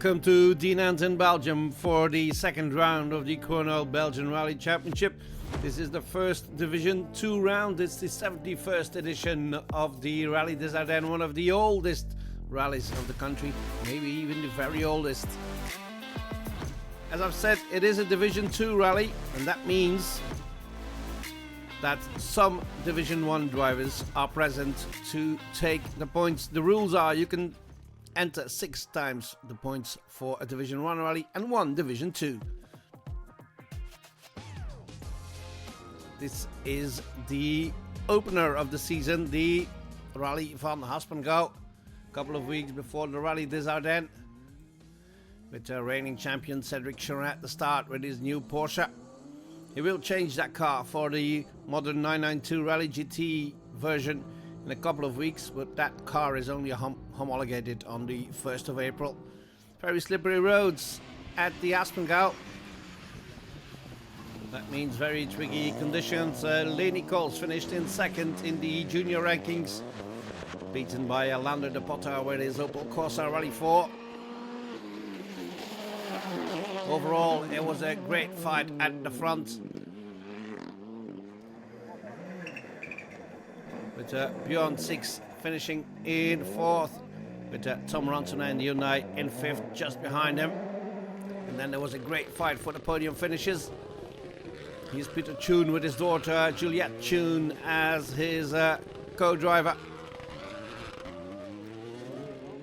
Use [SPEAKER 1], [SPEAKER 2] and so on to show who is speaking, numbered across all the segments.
[SPEAKER 1] welcome to Ardennes in Belgium for the second round of the Cornell Belgian Rally Championship. This is the first Division 2 round. It's the 71st edition of the Rallye des Ardennes, one of the oldest rallies of the country, maybe even the very oldest. As I've said, it is a Division 2 rally, and that means that some Division 1 drivers are present to take the points. The rules are you can enter 6 times the points for a Division 1 rally and 1 Division 2. This is the opener of the season, the Rallye van Haspengouw, a couple of weeks before the Rallye des Ardennes, with the reigning champion Cedric Charette at the start with his new Porsche. He will change that car for the modern 992 Rallye GT version in a couple of weeks, but that car is only homologated on the 1st of April. Very slippery roads at the Haspengouw. That means very tricky conditions. Lenny Coles finished in second in the junior rankings, beaten by Lander de Potter with his Opel Corsa Rally 4. Overall, it was a great fight at the front, with Bjorn 6 finishing in 4th, with Tom Ronson and Unai in 5th just behind him. And then there was a great fight for the podium finishes. Here's Peter Tune with his daughter Juliette Tune as his co-driver.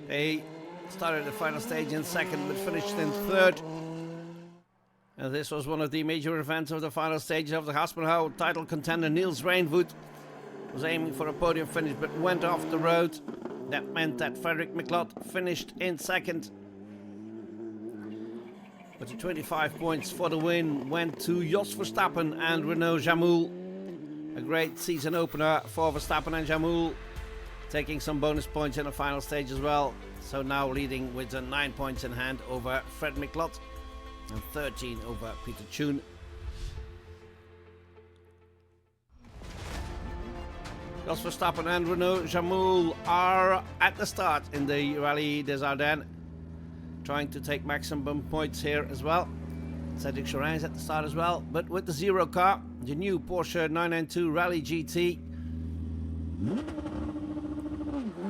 [SPEAKER 1] They started the final stage in 2nd but finished in 3rd. And this was one of the major events of the final stage of the Haspengouw. Title contender Niels Reinvoet was aiming for a podium finish but went off the road. That meant that Frederik Miklot finished in 2nd. But the 25 points for the win went to Jos Verstappen and Renaud Jamoul. A great season opener for Verstappen and Jamoul, taking some bonus points in the final stage as well. So now leading with 9 points in hand over Fred Miklot and 13 over Peter Tune. Jos Verstappen and Renaud Jamoul are at the start in the Rallye des Ardennes, trying to take maximum points here as well. Cedric Charette is at the start as well, but with the zero car, the new Porsche 992 Rallye GT,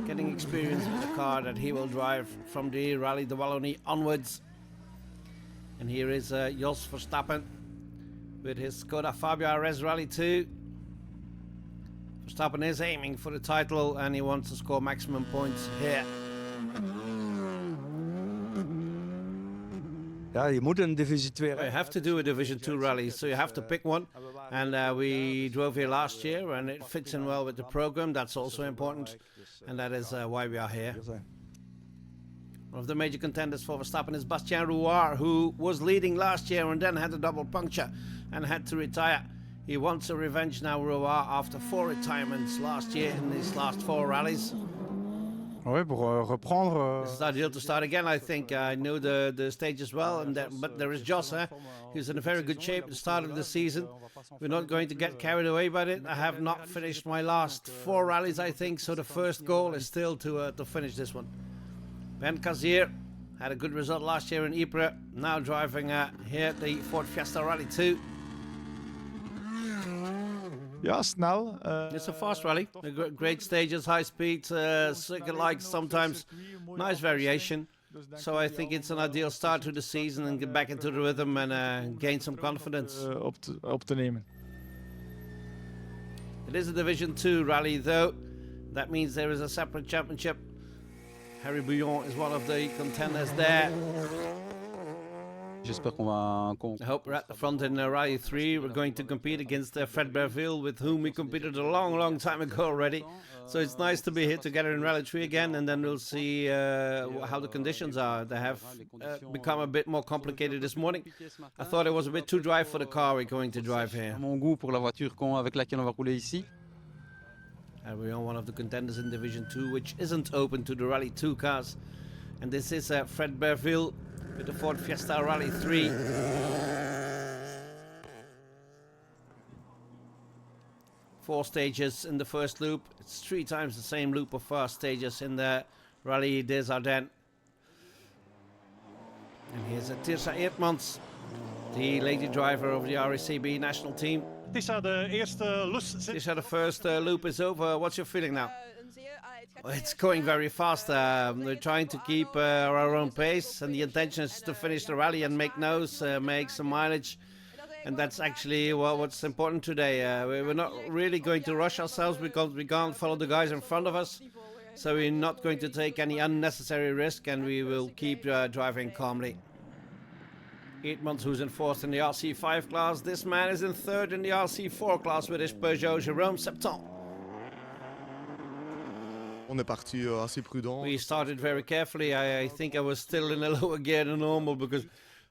[SPEAKER 1] getting experience with the car that he will drive from the Rallye de Wallonie onwards. And here is Jos Verstappen with his Skoda Fabia RS Rally 2. Verstappen is aiming for the title and he wants to score maximum points here.
[SPEAKER 2] Ja, je moet een Divisie 2.
[SPEAKER 1] You have to do a Division 2 rally, so you have to pick one. And we drove here last year and it fits in well with the program. That's also important, and that is why we are here. One of the major contenders for Verstappen is Bastien Rouard, who was leading last year and then had a double puncture and had to retire. He wants a revenge now, Rouard, after 4 retirements last year in his last 4 rallies.
[SPEAKER 2] Oui, pour reprendre.
[SPEAKER 1] This is ideal to start again, I think. I know the stage as well, and but there is Jos. He's in a very good shape at the start of the season. We're not going to get carried away by it. I have not finished my last 4 rallies, I think, so the first goal is still to finish this one. Ben Kazier had a good result last year in Ypres, now driving here at the Ford Fiesta Rally 2.
[SPEAKER 2] Ja, snel.
[SPEAKER 1] It's a fast rally. Great stages, high speed, circuit-like sometimes. Nice variation. So I think it's an ideal start to the season and get back into the rhythm and gain some confidence.
[SPEAKER 2] Op te nemen.
[SPEAKER 1] It is a Division 2 rally though. That means there is a separate championship. Harry Bouillon is one of the contenders there. I hope we're at the front in Rally 3. We're going to compete against Fred Berville, with whom we competed a long time ago already. So it's nice to be here together in Rally 3 again, and then we'll see how the conditions are. They have become a bit more complicated this morning. I thought it was a bit too dry for the car we're going to drive here.
[SPEAKER 3] Mon goût pour la voiture avec laquelle on va rouler ici.
[SPEAKER 1] And we're on one of the contenders in Division 2, which isn't open to the Rally 2 cars. And this is Fred Berville with the Ford Fiesta Rally 3. 4 stages in the first loop. It's 3 times the same loop of 4 stages in the Rallye des Ardennes. And here's Tirsa Eertmans, the lady driver of the RACB national team.
[SPEAKER 4] Tissa, de eerste loes zit.
[SPEAKER 1] Tisha, the first loop is over. What's your feeling now? It's going very fast. We're trying to keep our own pace, and the intention is to finish the rally and make nose, make some mileage. And that's actually what's important today. We're not really going to rush ourselves because we can't follow the guys in front of us. So we're not going to take any unnecessary risk, and we will keep driving calmly. Eertmans, who's in fourth in the RC5 class. This man is in third in the RC4 class with his Peugeot Jérôme Septon.
[SPEAKER 5] On est parti assez prudent.
[SPEAKER 1] We started very carefully. I think I was still in a lower gear than normal because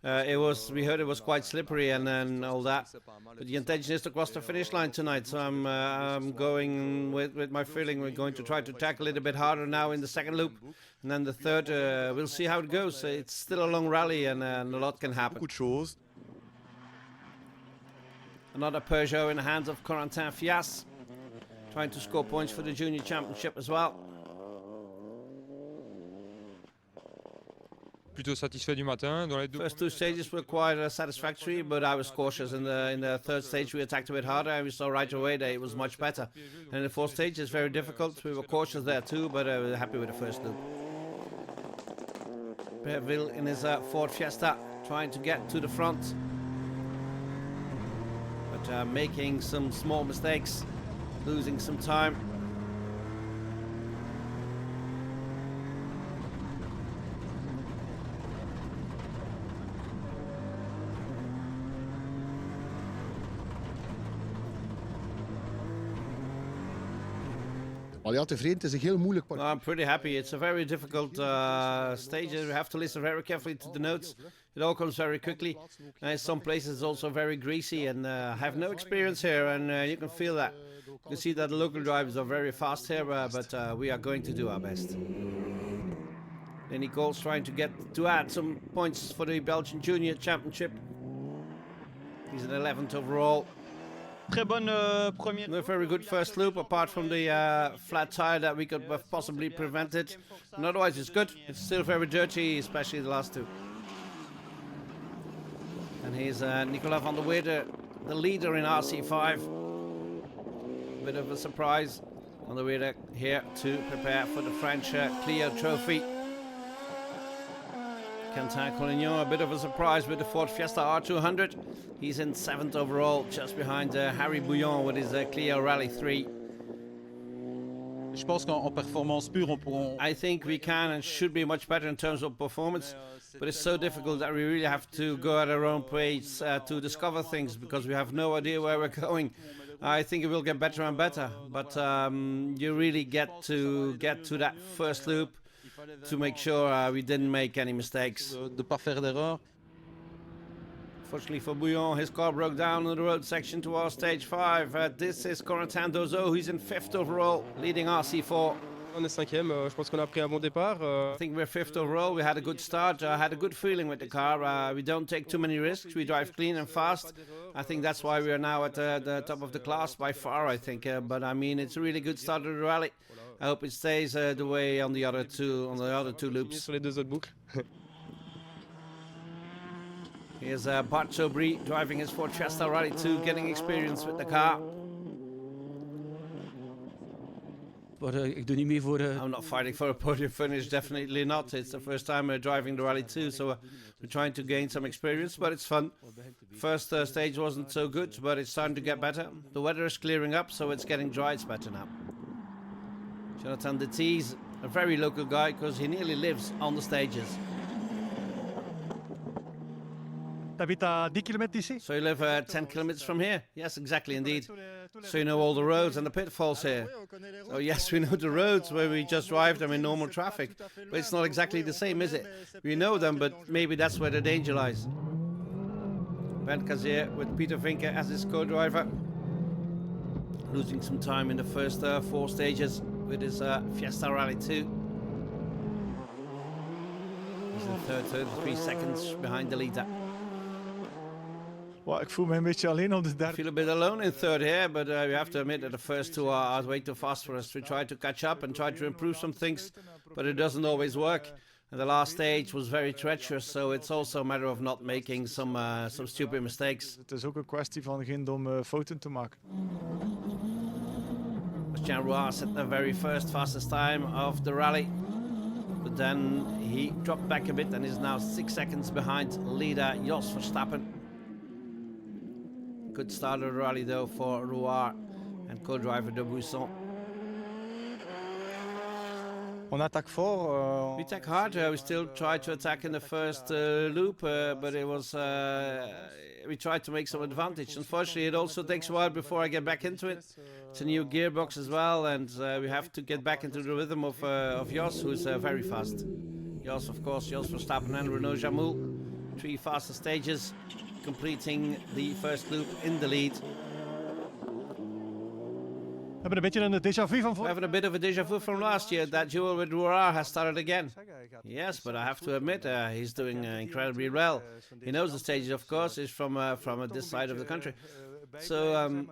[SPEAKER 1] we heard it was quite slippery and all that. But the intention is to cross the finish line tonight. So I'm going with my feeling. We're going to try to tackle it a bit harder now in the second loop. And then the third, we'll see how it goes. It's still a long rally and a lot can happen.
[SPEAKER 5] Beaucoup de choses.
[SPEAKER 1] Another Peugeot in the hands of Corentin Fias, trying to score points for the junior championship as well.
[SPEAKER 6] Plutôt satisfait du matin. Dans les deux
[SPEAKER 1] First two stages were quite satisfactory, but I was cautious. In the third stage, we attacked a bit harder, and we saw right away that it was much better. And the fourth stage is very difficult. We were cautious there too, but I was happy with the first loop. Berville in his Ford Fiesta, trying to get to the front, but making some small mistakes, losing some time.
[SPEAKER 5] Al ja, tevreden. Het is een heel moeilijk parcours.
[SPEAKER 1] I'm pretty happy. It's a very difficult stage. We have to listen very carefully to the notes. It all comes very quickly. In some places it's also very greasy, and I have no experience here, and you can feel that. You can see that the local drivers are very fast here, but we are going to do our best. Lenny Cole's trying to add some points for the Belgian Junior Championship. He's an 11th overall.
[SPEAKER 4] Très bonne première.
[SPEAKER 1] A very good first loop, apart from the flat tire that we could have possibly prevented. And otherwise it's good. It's still very dirty, especially the last two. And here's Nicolas van der Weerde, the leader in RC5. Bit of a surprise. Van der Weerde here to prepare for the French Clio Trophy. Quentin Collignon, a bit of a surprise with the Ford Fiesta R200. He's in 7th overall, just behind Harry Bouillon with his Clio Rallye 3.
[SPEAKER 3] Je pense qu'en performance pure,
[SPEAKER 1] I think we can and should be much better in terms of performance, but it's so difficult that we really have to go at our own pace to discover things because we have no idea where we're going. I think it will get better and better, but you really get to that first loop to make sure we didn't make any mistakes.
[SPEAKER 3] de pas faire d'erreur.
[SPEAKER 1] Fortunately for Bouillon, his car broke down on the road section towards stage 5. This is Corentin Dozo, who's in 5th overall, leading RC4.
[SPEAKER 7] On est cinquième, je pense qu'on a pris un bon départ.
[SPEAKER 1] I think we're 5th overall. We had a good start. I had a good feeling with the car. We don't take too many risks. We drive clean and fast. I think that's why we are now at the top of the class by far, I think. But I mean, it's a really good start of the rally. I hope it stays the way on the other two loops.
[SPEAKER 7] Sur les deux autres boucles.
[SPEAKER 1] Here's Bart Sobry driving his Ford Fiesta Rally 2, getting experience with the car.
[SPEAKER 8] Maar ik doe niet mee voor...
[SPEAKER 1] I'm not fighting for a podium finish, definitely not. It's the first time we're driving the Rally 2, so we're trying to gain some experience, but it's fun. First stage wasn't so good, but it's starting to get better. The weather is clearing up, so it's getting dry, it's better now. Jonathan de Tees, a very local guy, because he nearly lives on the stages.
[SPEAKER 4] T'habites à 10 km d'ici?
[SPEAKER 1] So you live 10 kilometers from here? Yes, exactly, indeed. So you know all the roads and the pitfalls here. So yes, we know the roads where we just drive them in normal traffic. But it's not exactly the same, is it? We know them, but maybe that's where the danger lies. Bernd Kazier with Peter Vinke as his co-driver. Losing some time in the first 4 stages with his Fiesta Rally 2. He's in third, 33 seconds behind the leader.
[SPEAKER 2] Well, ik voel me een beetje alleen op de
[SPEAKER 1] I
[SPEAKER 2] derde.
[SPEAKER 1] feel a bit alone in third here, but we have to admit that the first 2 are way too fast for us. We try to catch up and try to improve some things, but it doesn't always work. And the last stage was very treacherous, so it's also a matter of not making some stupid mistakes.
[SPEAKER 2] Het is ook een kwestie van geen domme fouten te maken.
[SPEAKER 1] Jean Roy set the very first fastest time of the rally, but then he dropped back a bit and is now 6 seconds behind leader Jos Verstappen. Good start of the rally though for Roy and co-driver de Buisson.
[SPEAKER 2] On attaque fort.
[SPEAKER 1] We attack hard. We still tried to attack in the first loop, but it was we tried to make some advantage. Unfortunately, it also takes a while before I get back into it. It's a new gearbox as well, and we have to get back into the rhythm of Jos, who's very fast. Jos, of course, Jos Verstappen and Renault Jamoul. 3 fastest stages, completing the first loop in the lead.
[SPEAKER 4] We hebben een beetje een déjà vu van
[SPEAKER 1] We're
[SPEAKER 4] voor.
[SPEAKER 1] having a bit of a déjà vu from last year. That duel with Roar has started again. Yes, but I have to admit, he's doing incredibly well. He knows the stages, of course. He's from this side of the country. So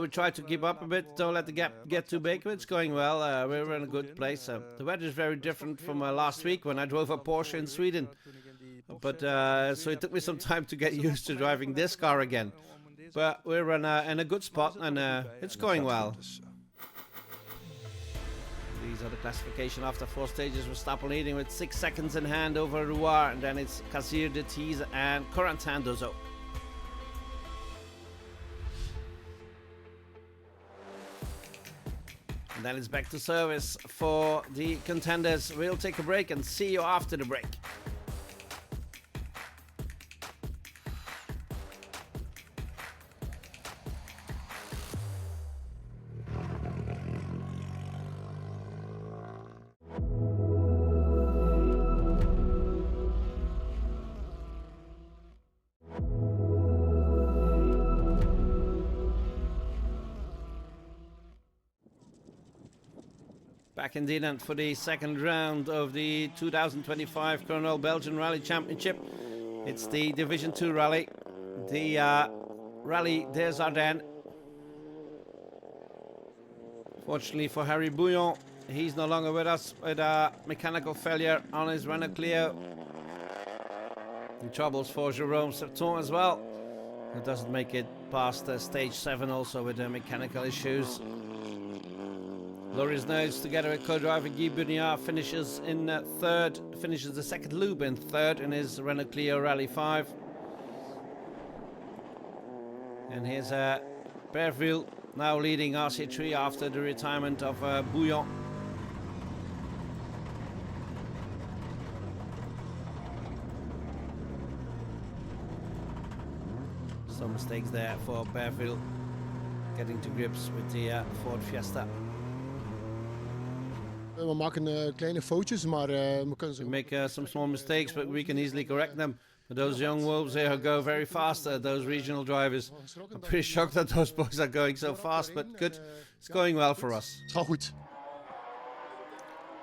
[SPEAKER 1] we try to keep up a bit. Don't let the gap get too big. But it's going well. We're in a good place. The weather is very different from last week when I drove a Porsche in Sweden. But so it took me some time to get used to driving this car again. But we're in a good spot and it's going well. These are the classification after 4 stages. Verstappen leading with 6 seconds in hand over Roar, and then it's Kazir de Thies and Corentin Dozo. And then it's back to service for the contenders. We'll take a break and see you after the break. Back in Ardennes for the second round of the 2025 Colonel Belgian Rally Championship. It's the Division 2 rally, the Rallye des Ardennes. Fortunately for Harry Bouillon, he's no longer with us with a mechanical failure on his Renault Clio. And troubles for Jérôme Serton as well. He doesn't make it past stage 7 also with mechanical issues. Loris Nose together with co-driver Guy Buniard finishes in third, finishes the second loop in third in his Renault Clio Rally 5. And here's Berville now leading RC3 after the retirement of Bouillon. Some mistakes there for Berville getting to grips with the Ford Fiesta.
[SPEAKER 5] We maken kleine foutjes, maar we kunnen ze...
[SPEAKER 1] We make some small mistakes, but we can easily correct them. But those young wolves here go very fast, those regional drivers. I'm pretty shocked that those boys are going so fast, but good. It's going well for us.
[SPEAKER 5] Het gaat goed.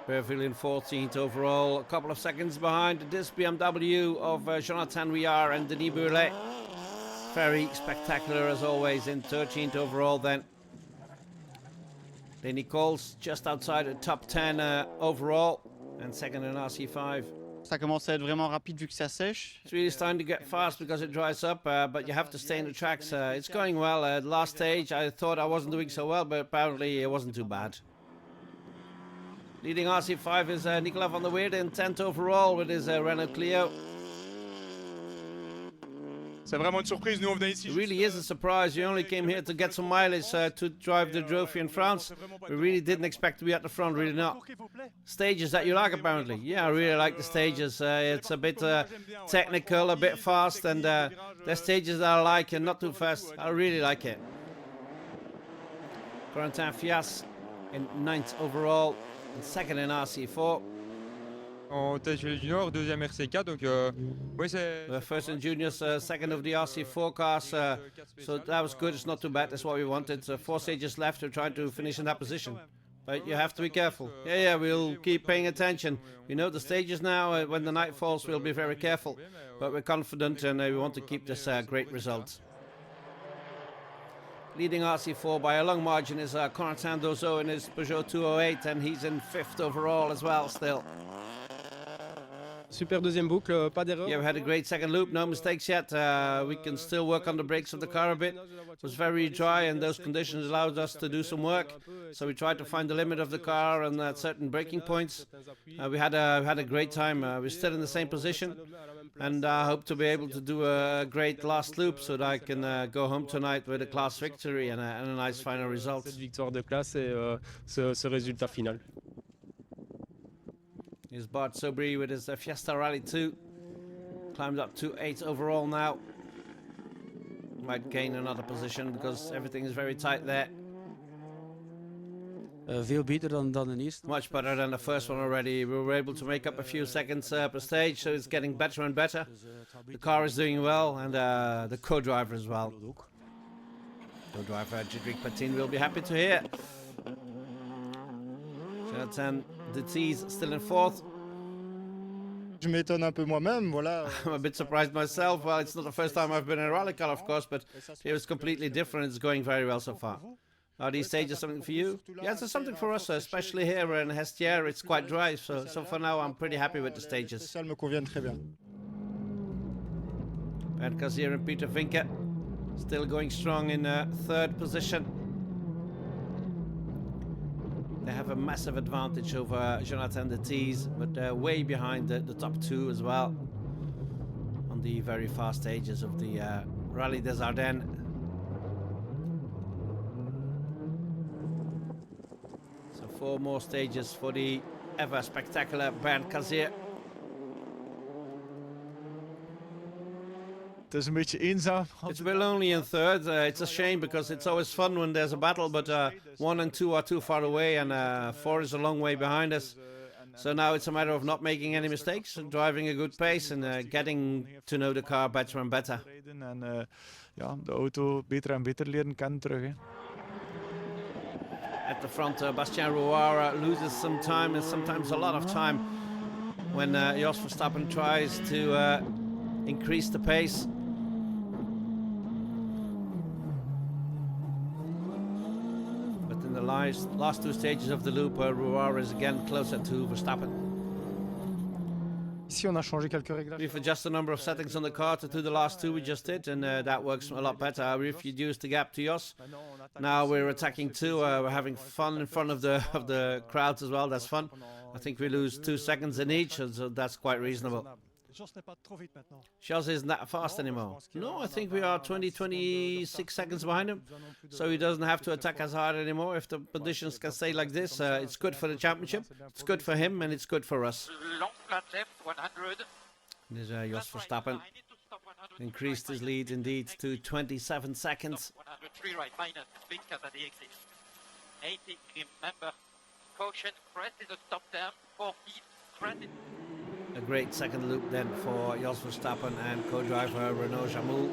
[SPEAKER 1] Berville in 14th overall, a couple of seconds behind this BMW of Jonathan Huillard and Denis Burlet. Very spectacular as always in 13th overall then. Lenny Coles just outside the top 10 overall and second in RC5.
[SPEAKER 9] Ça commence à être vraiment rapide vu que ça sèche.
[SPEAKER 1] It's really starting to get fast because it dries up, but you have to stay in the tracks. It's going well. Last stage I thought I wasn't doing so well, but apparently it wasn't too bad. Leading RC5 is Nicolas van der Weerde in 10th overall with his Renault Clio.
[SPEAKER 2] C'est vraiment une surprise. Nous, on venait ici.
[SPEAKER 1] It really is a surprise. You only came here to get some mileage to drive the trophy in France. We really didn't expect to be at the front, really not. Stages that you like, apparently. Yeah, I really like the stages. It's a bit technical, a bit fast, and the stages that I like and not too fast. I really like it. Corentin Fias in 9th overall and second in RC4.
[SPEAKER 6] En tête chez les juniors, deuxième RC4, donc oui c'est...
[SPEAKER 1] First in juniors, second of the RC4 cars, so that was good, it's not too bad, that's what we wanted. 4 stages left, we're trying to finish in that position. But you have to be careful. Yeah, we'll keep paying attention. We know the stages now, when the night falls we'll be very careful. But we're confident and we want to keep this great result. Leading RC4 by a long margin is Corentin Dozo in his Peugeot 208 and he's in 5th overall as well still.
[SPEAKER 7] Super deuxième boucle, pas d'erreur.
[SPEAKER 1] Yeah, we had a great second loop, no mistakes yet. We can still work on the brakes of the car a bit. It was very dry and those conditions allowed us to do some work. So we tried to find the limit of the car and at certain braking points. We had a great time. We're still in the same position and I hope to be able to do a great last loop so that I can go home tonight with a class victory and a nice final result.
[SPEAKER 7] Cette victoire de classe et ce résultat final.
[SPEAKER 1] Here's Bart Sobry with his Fiesta Rally 2. Climbed up to 8 overall now. Might gain another position because everything is very tight there.
[SPEAKER 8] Veel beter dan de eerste.
[SPEAKER 1] Much better than the first one already. We were able to make up a few seconds per stage, so it's getting better and better. The car is doing well and the co-driver as well. Co-driver Jidrik Patin will be happy to hear. Jonathan Detees still in 4th.
[SPEAKER 2] Je m'étonne un peu moi-même, voilà.
[SPEAKER 1] I'm a bit surprised myself. Well, it's not the first time I've been in a rally car, of course, but here it's completely different. It's going very well so far. Are these stages something for you? Yes, it's something for us, especially here in Hestier. It's quite dry, so for now I'm pretty happy with the stages.
[SPEAKER 2] Ça me convient très bien.
[SPEAKER 1] Bernd Kazier and Peter Vinke still going strong in 3rd position. They have a massive advantage over Jonathan Detees, but they're way behind the top 2 as well on the very fast stages of the Rallye des Ardennes. So 4 more stages for the ever spectacular Bernd Kazier.
[SPEAKER 2] Het is een beetje eenzaam.
[SPEAKER 1] It's a bit lonely in 3rd. It's a shame because it's always fun when there's a battle, but 1 and 2 are too far away and 4 is a long way behind us. So now it's a matter of not making any mistakes, driving a good pace and getting to know the car better and better.
[SPEAKER 2] En ja, de auto beter en beter leren kennen terug. Hè.
[SPEAKER 1] At the front, Bastien Rouara loses some time and sometimes a lot of time when Jos Verstappen tries to increase the pace. But in the last 2 stages of the loop, Rouara is again closer to Verstappen.
[SPEAKER 2] Ici, on a changé quelques réglages.
[SPEAKER 1] We've adjusted the number of settings on the car to do the last 2 we just did, and that works a lot better. We've reduced the gap to Jos. Now we're attacking 2. We're having fun in front of the crowds as well. That's fun. I think we lose 2 seconds in each, so that's quite reasonable. Jos isn't that fast anymore. No, I think we are 26 seconds behind him. So he doesn't have to attack as hard anymore. If the conditions can stay like this, it's good for the championship. It's good for him and it's good for us. There's Jos Verstappen. Increased his lead indeed to 27 seconds.
[SPEAKER 10] 103 right minus, big cut at the exit. 80, remember, caution, crest is a stop down, 4 feet, crest is...
[SPEAKER 1] A great second loop then for Jos Verstappen and co-driver Renaud Jamoul.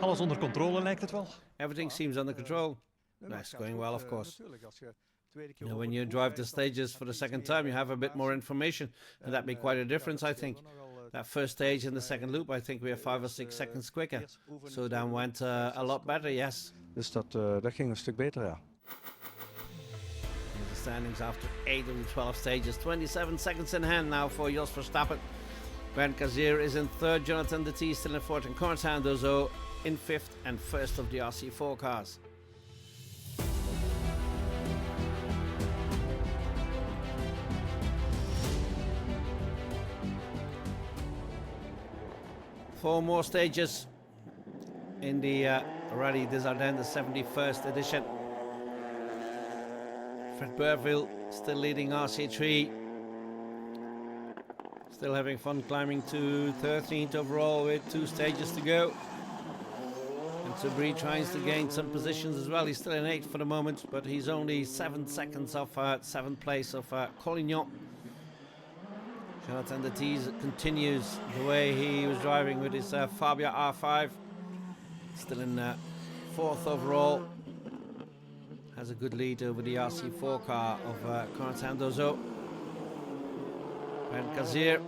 [SPEAKER 4] Alles onder controle lijkt het wel.
[SPEAKER 1] Everything seems under control. That's going well, of course. You know, when you drive the stages for the second time, you have a bit more information, and that made quite a difference, I think. That first stage in the second loop, I think we are 5 or 6 seconds quicker. So that went a lot better, yes.
[SPEAKER 11] Dus dat ging een stuk beter, ja.
[SPEAKER 1] The standings after 8 of the 12 stages. 27 seconds in hand now for Jos Verstappen. Bernd Kazier is in 3rd, Jonathan Detees still in 4th, and Corentin Dozo in 5th and 1st of the RC4 cars. Four more stages in the Rallye des Ardennes, the 71st edition. Fred Burville still leading RC3. Still having fun climbing to 13th overall with 2 stages to go. And Sabri tries to gain some positions as well. He's still in 8th for the moment, but he's only 7 seconds off 7th place of Collignon. Jonathan Detees continues the way he was driving with his Fabia R5. Still in 4th overall. Has a good lead over the RC4 car of Corentin Dozo. Bernd Kazier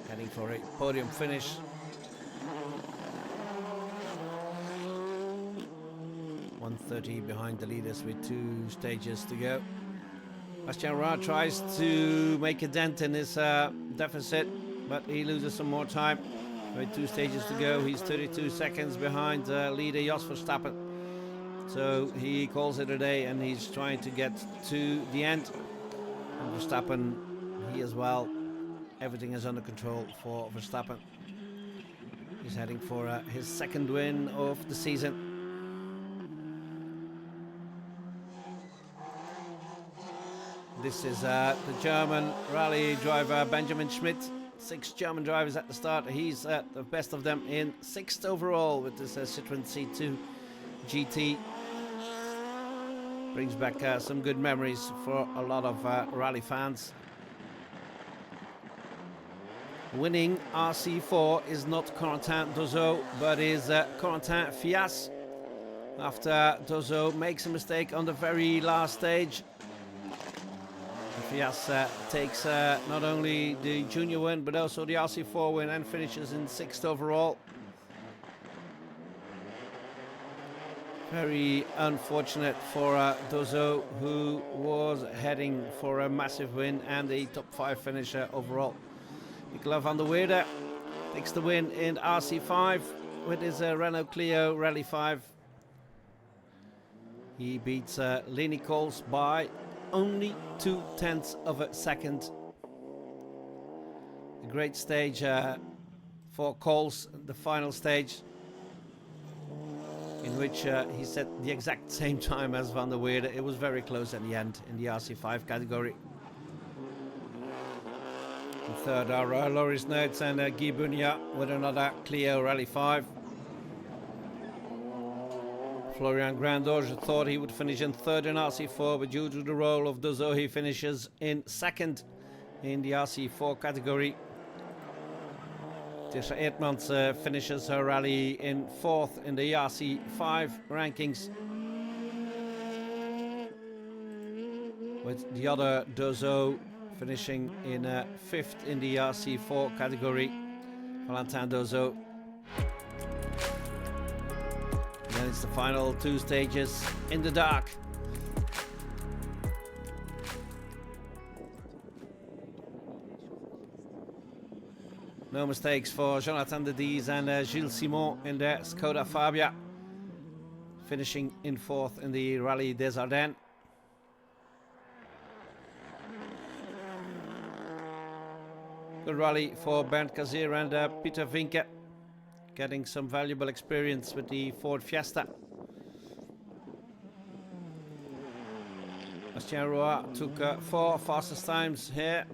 [SPEAKER 1] heading for a podium finish. .130 behind the leaders with 2 stages to go. Bastien Roy tries to make a dent in his deficit, but he loses some more time. With 2 stages to go, he's 32 seconds behind leader Jos Verstappen. So he calls it a day and he's trying to get to the end. And Verstappen, he as well, everything is under control for Verstappen. He's heading for his 2nd win of the season. This is the German rally driver Benjamin Schmidt. 6 German drivers at the start. He's the best of them in 6th overall with this Citroën C2 GT. Brings back some good memories for a lot of rally fans. Winning RC4 is not Corentin Dozo, but is Corentin Fias. After Dozo makes a mistake on the very last stage. Fias takes not only the junior win, but also the RC4 win and finishes in 6th overall. Very unfortunate for Dozo, who was heading for a massive win and a top 5 finisher overall. Nicolas van der Weerde takes the win in RC5 with his Renault Clio Rally 5. He beats Lenny Coles by only 0.2 of a second. A great stage for Coles, the final stage, in which he set the exact same time as Van der Weerde. It was very close at the end in the RC5 category. In 3rd are Loris Nertz and Guy Bunia with another Clio Rally 5. Florian Grandorge thought he would finish in 3rd in RC4, but due to the role of Dozo, he finishes in 2nd in the RC4 category. Tisha Eerdmans finishes her rally in 4th in the RC5 rankings, with the other Dozo finishing in 5th in the RC4 category. Valentin Dozo. And it's the final 2 stages in the dark. No mistakes for Jonathan de Dies and Gilles Simon in the Skoda Fabia, finishing in 4th in the Rallye des Ardennes. Good rally for Bernd Kazier and Peter Vinke, getting some valuable experience with the Ford Fiesta. Bastien Roy took 4 fastest times here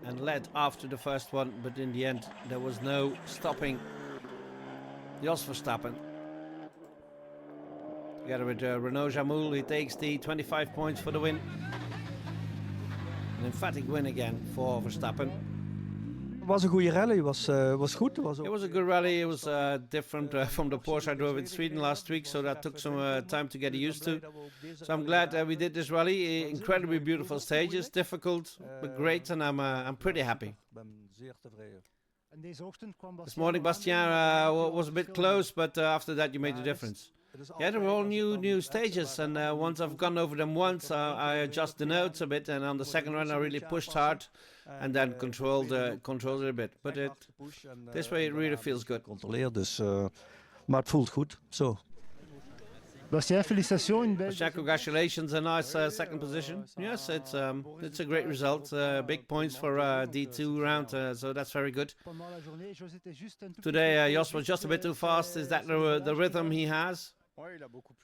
[SPEAKER 1] and led after the first one, but in the end there was no stopping Jos Verstappen. Together with Renaud Jamoul, he takes the 25 points for the win. An emphatic win again for Verstappen.
[SPEAKER 11] Was een goede rally, was goed.
[SPEAKER 1] It was a good rally. It was different from the Porsche I drove in Sweden last week, so that took some time to get used to. So I'm glad we did this rally. Incredibly beautiful stages, difficult but great, and I'm pretty happy. This morning Bastien was a bit close, but after that you made the difference. Yeah, they were all new stages, and once I've gone over them once, I adjust the notes a bit, and on the second run I really pushed hard and then controlled it a bit. But this way it really feels good.
[SPEAKER 11] Dus, maar het voelt goed. Zo.
[SPEAKER 1] Bastien, congratulations, a nice second position. Yes, it's a great result. Big points for D2 round, so that's very good. Today Jos was just a bit too fast. Is that the rhythm he has?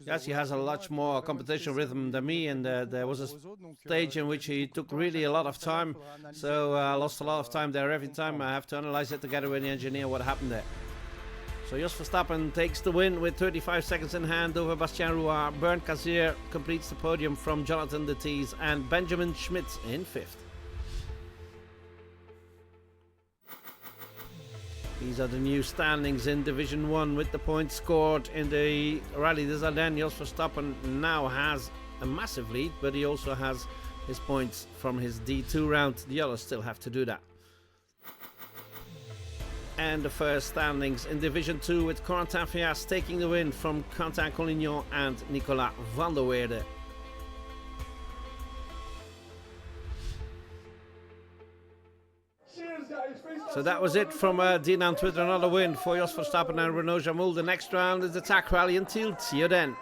[SPEAKER 1] Yes, he has a lot more competition rhythm than me, and there was a stage in which he took really a lot of time, so I lost a lot of time there. Every time I have to analyze it together with the engineer what happened there. So Jos Verstappen takes the win with 35 seconds in hand over Bastien Roy. Bernd Kazier completes the podium from Jonathan de Dies and Benjamin Schmidt in 5th. These are the new standings in Division 1 with the points scored in the Rallye des Ardennes. Jos Verstappen now has a massive lead, but he also has his points from his D2 round. The others still have to do that. And the first standings in Division 2 with Corentin Fias taking the win from Quentin Collignon and Nicolas van der Weerde. So that was it from Dean on Twitter. Another win for Jos Verstappen and Renault Jamoul. The next round is the TAC Rally in Tielt. See you then.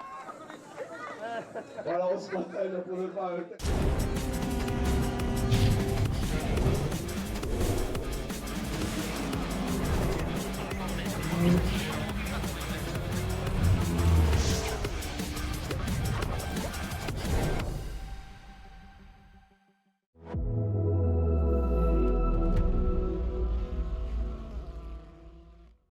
[SPEAKER 12] Voilà,